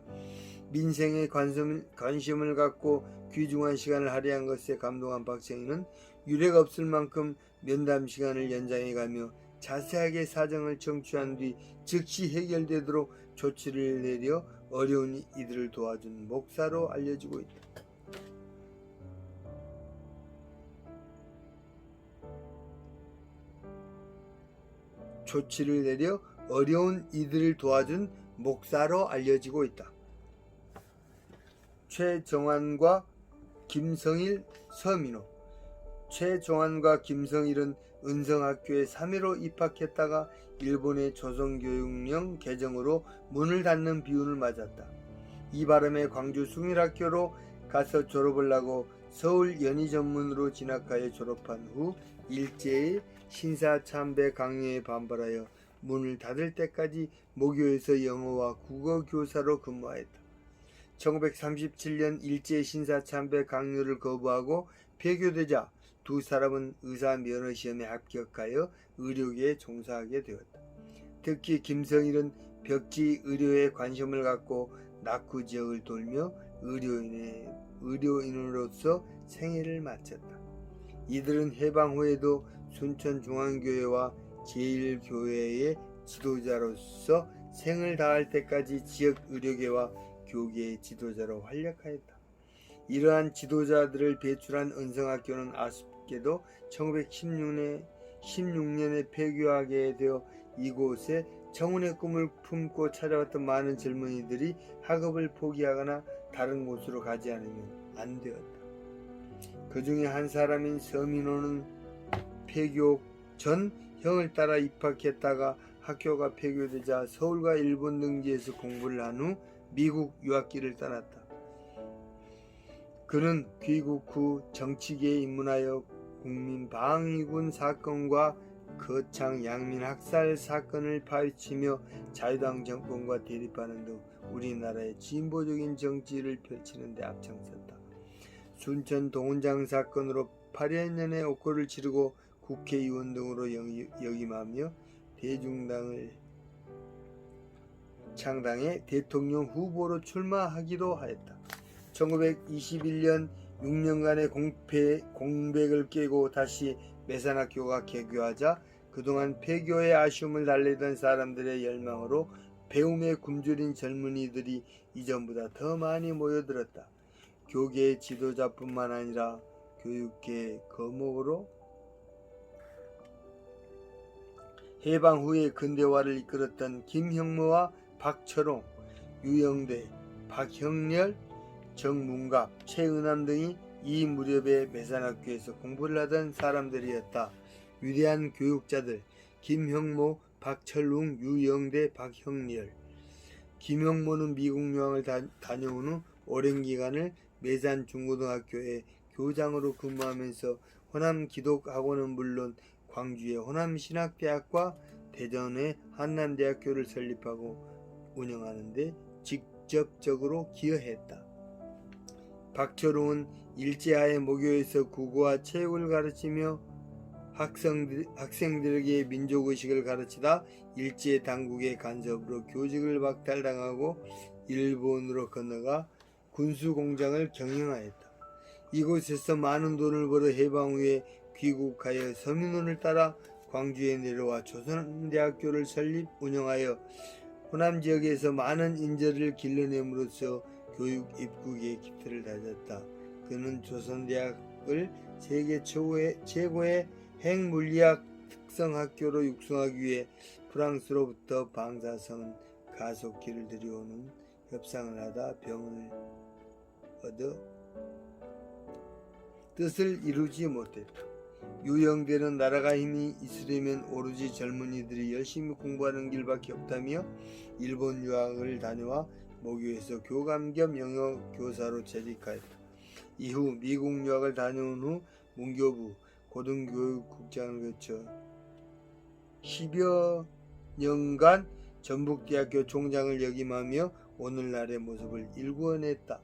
민생에 관심을 갖고 귀중한 시간을 할애한 것에 감동한 박정희는 유례가 없을 만큼 면담 시간을 연장해가며 자세하게 사정을 청취한 뒤 즉시 해결되도록 조치를 내려 어려운 이들을 도와준 목사로 알려지고 있다. 조치를 내려 어려운 이들을 도와준 목사로 알려지고 있다. 최정환과 김성일, 서민호. 최정환과 김성일은 은성학교에 3회로 입학했다가 일본의 조선교육령 개정으로 문을 닫는 비운을 맞았다. 이 바람에 광주 숭일학교로 가서 졸업을 하고 서울 연희전문으로 진학하여 졸업한 후 일제의 신사참배 강요에 반발하여 문을 닫을 때까지 모교에서 영어와 국어 교사로 근무하였다. 1937년 일제 신사참배 강요를 거부하고 폐교되자 두 사람은 의사 면허시험에 합격하여 의료계에 종사하게 되었다. 특히 김성일은 벽지 의료에 관심을 갖고 낙후 지역을 돌며 의료인으로서 생애를 마쳤다. 이들은 해방 후에도 순천중앙교회와 제1교회의 지도자로서 생을 다할 때까지 지역 의료계와 교계의 지도자로 활약하였다. 이러한 지도자들을 배출한 은성학교는 아쉽게도 1916년에 폐교하게 되어 이곳에 청운의 꿈을 품고 찾아왔던 많은 젊은이들이 학업을 포기하거나 다른 곳으로 가지 않으면 안 되었다. 그 중에 한 사람인 서민호는 폐교 전 형을 따라 입학했다가 학교가 폐교되자 서울과 일본 등지에서 공부를 한 후 미국 유학길을 떠났다. 그는 귀국 후 정치계에 입문하여 국민방위군 사건과 거창 양민 학살 사건을 파헤치며 자유당 정권과 대립하는 등 우리나라의 진보적인 정치를 펼치는 데 앞장섰다. 순천 동훈장 사건으로 8년의 옥고를 치르고 국회의원 등으로 역임하며 대중당을 창당해 대통령 후보로 출마하기도 하였다. 1921년 6년간의 공백을 깨고 다시 매산학교가 개교하자 그동안 폐교의 아쉬움을 달래던 사람들의 열망으로 배움에 굶주린 젊은이들이 이전보다 더 많이 모여들었다. 교계의 지도자뿐만 아니라 교육계의 거목으로 해방 후에 근대화를 이끌었던 김형모와 박철옹, 유영대, 박형렬, 정문갑, 최은암 등이 이 무렵에 매산학교에서 공부를 하던 사람들이었다. 위대한 교육자들 김형모, 박철웅, 유영대, 박형렬. 김형모는 미국 유학을 다녀온 후 오랜 기간을 매산 중고등학교에 교장으로 근무하면서 호남 기독학원은 물론 광주의 호남신학대학과 대전의 한남대학교를 설립하고 운영하는 데 직접적으로 기여했다. 박철웅은 일제하에 모교에서 국어와 체육을 가르치며 학생들에게 민족의식을 가르치다 일제 당국의 간섭으로 교직을 박탈당하고 일본으로 건너가 군수공장을 경영하였다. 이곳에서 많은 돈을 벌어 해방 후에 귀국하여 서민원을 따라 광주에 내려와 조선대학교를 설립 운영하여 호남 지역에서 많은 인재를 길러냄으로써 교육 입국의 기틀을 다졌다. 그는 조선대학을 세계 최고의 핵물리학 특성학교로 육성하기 위해 프랑스로부터 방사선 가속기를 들여오는 협상을 하다 병을 얻어 뜻을 이루지 못했다. 유영대는 나라가 힘이 있으려면 오로지 젊은이들이 열심히 공부하는 길밖에 없다며 일본 유학을 다녀와 모교에서 교감 겸 영어 교사로 재직하였다. 이후 미국 유학을 다녀온 후 문교부 고등교육국장을 거쳐 10여 년간 전북대학교 총장을 역임하며 오늘날의 모습을 일구어냈다.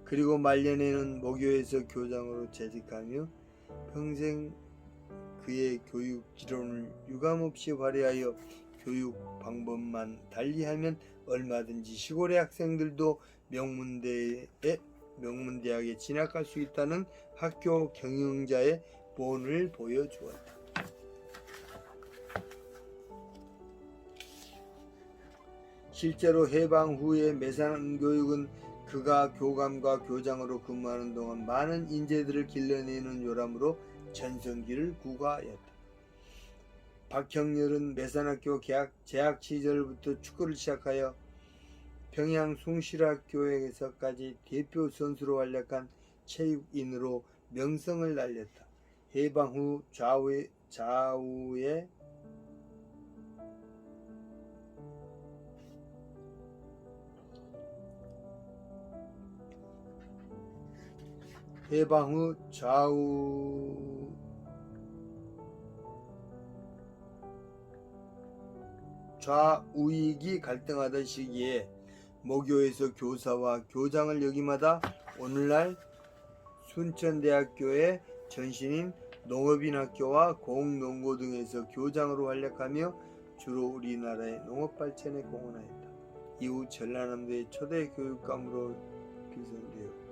그리고 말년에는 모교에서 교장으로 재직하며 평생 그의 교육 지론을 유감없이 발휘하여 교육 방법만 달리하면 얼마든지 시골의 학생들도 명문대학에 진학할 수 있다는 학교 경영자의 본을 보여주었다. 실제로 해방 후의 매산교육은 그가 교감과 교장으로 근무하는 동안 많은 인재들을 길러내는 요람으로 전성기를 구가하였다. 박형렬은 매산학교 재학 시절부터 축구를 시작하여 평양 숭실학교에서까지 대표 선수로 활약한 체육인으로 명성을 날렸다. 해방 후 좌우의 해방 후 좌우익이 갈등하던 시기에 모교에서 교사와 교장을 역임하다 오늘날 순천대학교의 전신인 농업인학교와 공농고 등에서 교장으로 활약하며 주로 우리나라의 농업발전에 공헌하였다. 이후 전라남도의 초대 교육감으로 기선되어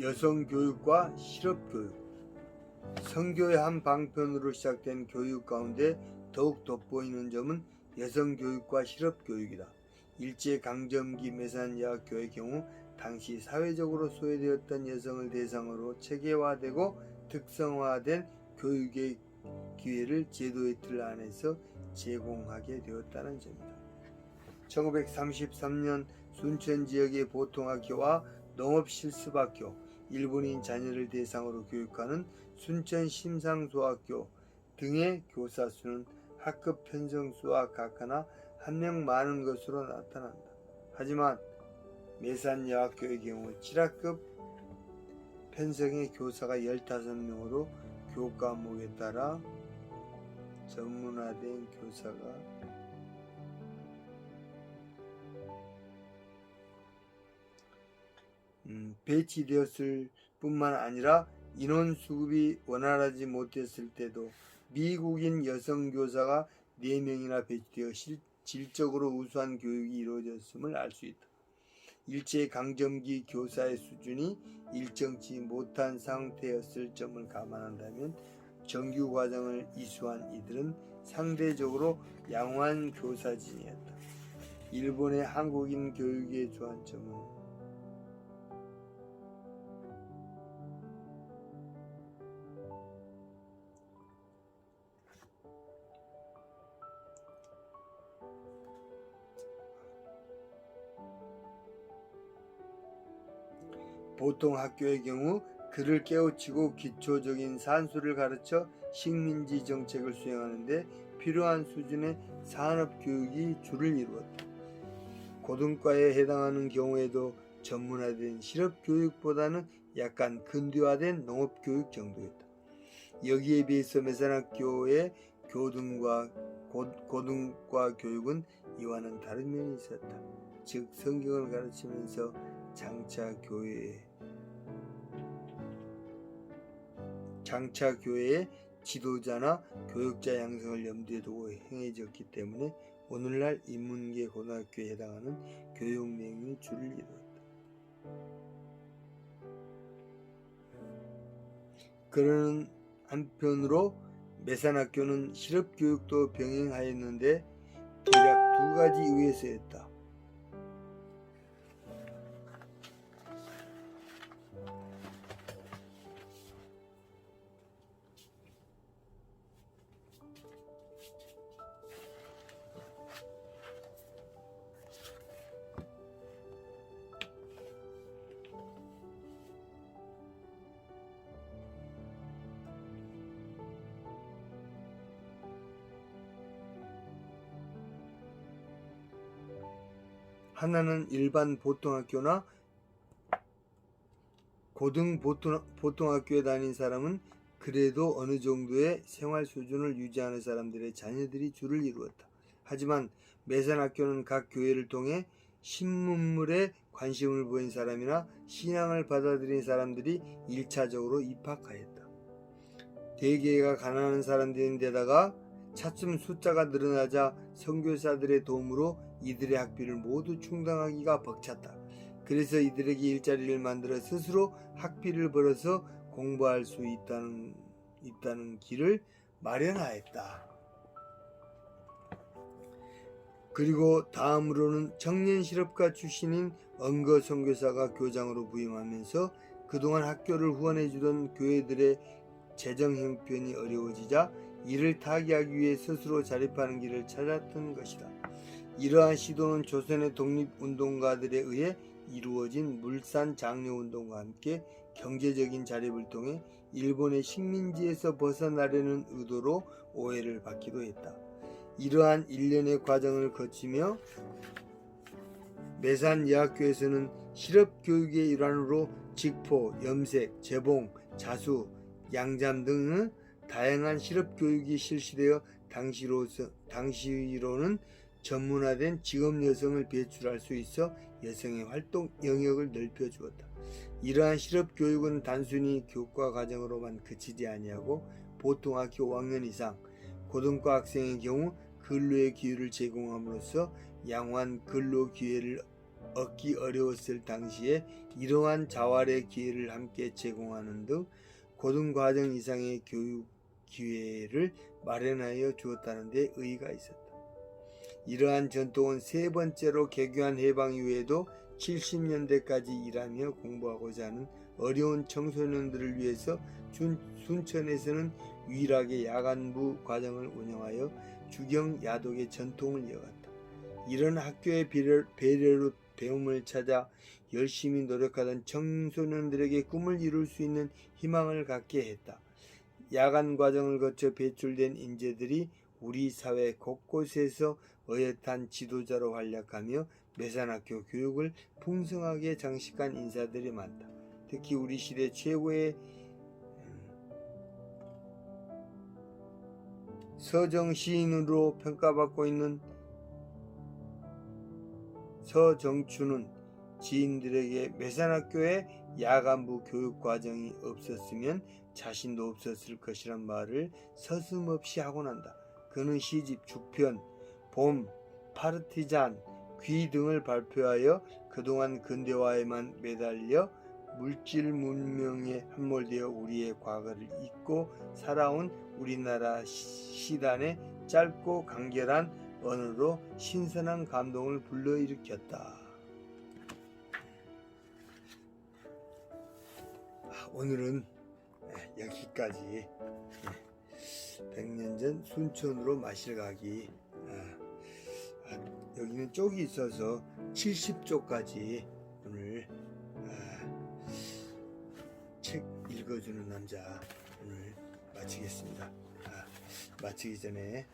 여성교육과 실업교육. 선교의 한 방편으로 시작된 교육 가운데 더욱 돋보이는 점은 여성교육과 실업교육이다. 일제강점기 매산여학교의 경우 당시 사회적으로 소외되었던 여성을 대상으로 체계화되고 특성화된 교육의 기회를 제도의 틀 안에서 제공하게 되었다는 점이다. 1933년 순천 지역의 보통학교와 농업실습학교, 일본인 자녀를 대상으로 교육하는 순천 심상소학교 등의 교사 수는 학급 편성 수와 각하나 한 명 많은 것으로 나타난다. 하지만 매산여학교의 경우 7학급 편성의 교사가 15명으로 교과목에 따라 전문화된 교사가 배치되었을 뿐만 아니라 인원 수급이 원활하지 못했을 때도 미국인 여성 교사가 4명이나 배치되어 질적으로 우수한 교육이 이루어졌음을 알 수 있다. 일제강점기 교사의 수준이 일정치 못한 상태였을 점을 감안한다면 정규 과정을 이수한 이들은 상대적으로 양호한 교사진이었다. 일본의 한국인 교육의 주안점은 보통 학교의 경우 그를 깨우치고 기초적인 산수를 가르쳐 식민지 정책을 수행하는데 필요한 수준의 산업교육이 주를 이루었다. 고등과에 해당하는 경우에도 전문화된 실업교육보다는 약간 근대화된 농업교육 정도였다. 여기에 비해서 매산학교의 고등과 교육은 이와는 다른 면이 있었다. 즉 성경을 가르치면서 장차 교회의 지도자나 교육자 양성을 염두에 두고 행해졌기 때문에 오늘날 인문계 고등학교에 해당하는 교육 내용이 주를 이루었다. 그러는 한편으로 매산학교는 실업교육도 병행하였는데 대략 두 가지 이유에서였다. 하나는 일반 보통학교나 고등 보통학교에 다닌 사람은 그래도 어느 정도의 생활 수준을 유지하는 사람들의 자녀들이 주를 이루었다. 하지만 매산학교는 각 교회를 통해 신문물에 관심을 보인 사람이나 신앙을 받아들인 사람들이 1차적으로 입학하였다. 대개가 가난한 사람들인데다가 차츰 숫자가 늘어나자 선교사들의 도움으로 이들의 학비를 모두 충당하기가 벅찼다. 그래서 이들에게 일자리를 만들어 스스로 학비를 벌어서 공부할 수 있다는 길을 마련하였다. 그리고 다음으로는 청년 실업가 출신인 언거 선교사가 교장으로 부임하면서 그동안 학교를 후원해주던 교회들의 재정 형편이 어려워지자 이를 타개하기 위해 스스로 자립하는 길을 찾았던 것이다. 이러한 시도는 조선의 독립운동가들에 의해 이루어진 물산 장려운동과 함께 경제적인 자립을 통해 일본의 식민지에서 벗어나려는 의도로 오해를 받기도 했다. 이러한 일련의 과정을 거치며 매산 여학교에서는 실업교육의 일환으로 직포, 염색, 재봉, 자수, 양잠 등의 다양한 실업교육이 실시되어 당시로는 전문화된 직업 여성을 배출할 수 있어 여성의 활동 영역을 넓혀주었다. 이러한 실업교육은 단순히 교과 과정으로만 그치지 아니하고 보통 학교 5학년 이상, 고등과 학생의 경우 근로의 기회를 제공함으로써 양호한 근로 기회를 얻기 어려웠을 당시에 이러한 자활의 기회를 함께 제공하는 등 고등과정 이상의 교육 기회를 마련하여 주었다는 데 의의가 있었다. 이러한 전통은 세 번째로 개교한 해방 이후에도 70년대까지 일하며 공부하고자 하는 어려운 청소년들을 위해서 순천에서는 유일하게 야간부 과정을 운영하여 주경 야독의 전통을 이어갔다. 이런 학교의 배려로 배움을 찾아 열심히 노력하던 청소년들에게 꿈을 이룰 수 있는 희망을 갖게 했다. 야간 과정을 거쳐 배출된 인재들이 우리 사회 곳곳에서 어엿한 지도자로 활약하며 매산학교 교육을 풍성하게 장식한 인사들이 많다. 특히 우리 시대 최고의 서정 시인으로 평가받고 있는 서정춘은 지인들에게 매산학교에 야간부 교육 과정이 없었으면 자신도 없었을 것이란 말을 서슴없이 하곤 한다. 그는 시집, 주편, 봄, 파르티잔, 귀 등을 발표하여 그동안 근대화에만 매달려 물질 문명에 함몰되어 우리의 과거를 잊고 살아온 우리나라 시단의 짧고 간결한 언어로 신선한 감동을 불러일으켰다. 오늘은 여기까지 100년 전 순천으로 마실 가기. 여기는 쪽이 있어서 70쪽까지 오늘 책 읽어주는 남자 오늘 마치겠습니다. 마치기 전에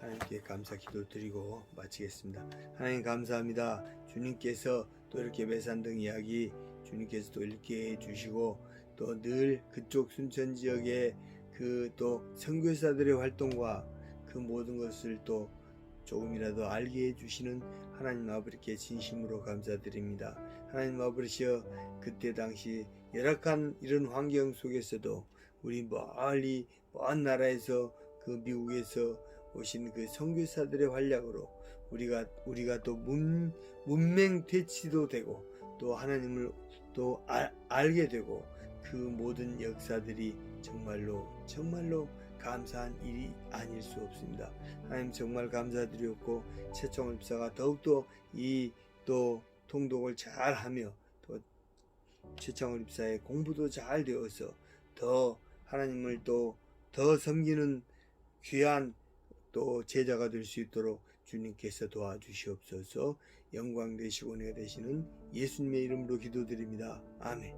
하나님께 감사 기도 드리고 마치겠습니다. 하나님 감사합니다. 주님께서 또 이렇게 매산등 이야기 주님께서 또 읽게 해주시고 또 늘 그쪽 순천 지역에 그 또 선교사들의 활동과 그 모든 것을 또 조금이라도 알게 해주시는 하나님 아버지께 진심으로 감사드립니다. 하나님 아버지여, 그때 당시 열악한 이런 환경 속에서도 우리 멀리 먼 나라에서 그 미국에서 오신 그 선교사들의 활약으로 우리가 또 문맹 퇴치도 되고 또 하나님을 또 알게 되고 그 모든 역사들이 정말로 감사한 일이 아닐 수 없습니다. 하나님 정말 감사드렸고 최청원 집사가 더욱더 이 또 통독을 잘하며 또 최청원 집사의 공부도 잘 되어서 더 하나님을 또 더 섬기는 귀한 또 제자가 될 수 있도록 주님께서 도와주시옵소서. 영광 되시고 은혜가 되시는 예수님의 이름으로 기도드립니다. 아멘.